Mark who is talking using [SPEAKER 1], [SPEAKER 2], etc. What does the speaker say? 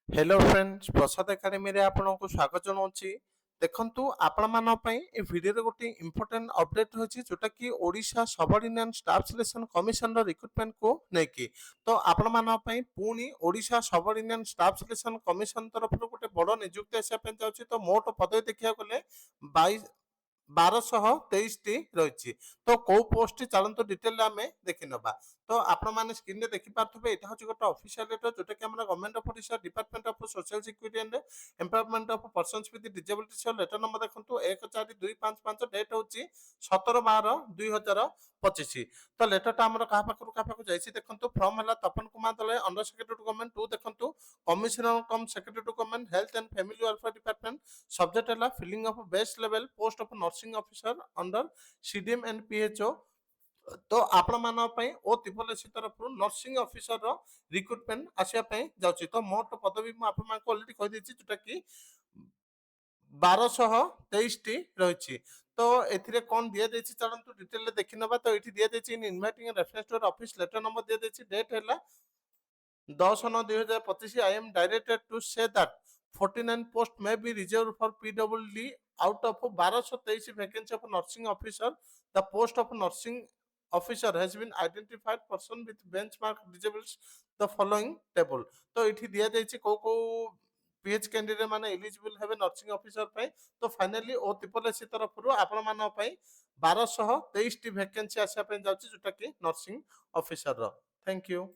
[SPEAKER 1] Hello friends प्रसाद academy रे आपनको स्वागत जनाऊँची। देखंतु आपण मान पई ए वीडियो रे गोटे इंपोर्टेंट अपडेट होची जोटा कि Odisha subordinate staff selection commission रो रिक्रुटमेंट को नेकी। तो आपण मान पई पुनी Odisha subordinate staff selection commission तरफ गोटे बड़ नियुक्ति आसा पे जाउची। तो मोट पदवी देखिया गले 22 1223 टी रही। तो कौ पोस्ट चलत डिटेल आम देखी नवा। तो आपण मैंने स्क्रीन में देखी पारे यहाँ हूँ गोटे ऑफिशियल लेटर जोटा कि government of Odisha department of social security and employment of persons with disability letter number देखो 14255 डेट हूँ 17/12/2025। तो लेटरटा आम क्या पाखु देखो फ्रम है Tapan Kumar Dal under secretary to government to देखो commissioner cum secretary to government health and family welfare department. Subject है filling of base level post of nursing officer under CDM and PHO. तो आपण मान ओ त्रिपल एससी तरफ nursing officer रो recruitment आसिया जाउची। तो मोट पदवी मु आपण मान ऑलरेडी कहि देछि जोटा कि 1223 टी रही। तो एथिरे कोन दिया देछि चलंतु डिटेल देखि नबा। तो एठी दिया देछि in inviting reference to office letter number दिया देछि डेट हैला 10/9/2025। I am directed to say that 49 posts may be reserved for PWD out of 1223 vacancy of nursing officer. The post of nursing officer has been identified person with benchmark disabilities the following table। तो इठी दिया जाइछि को pH candidate माने eligible हेबे nursing officer पई। तो finally ओ triple SC तरफ आपण मान पई 1223 टी वैकेंसी आसा पे जाउछि जोटा कि नर्सिंग ऑफिसर रो। Thank you.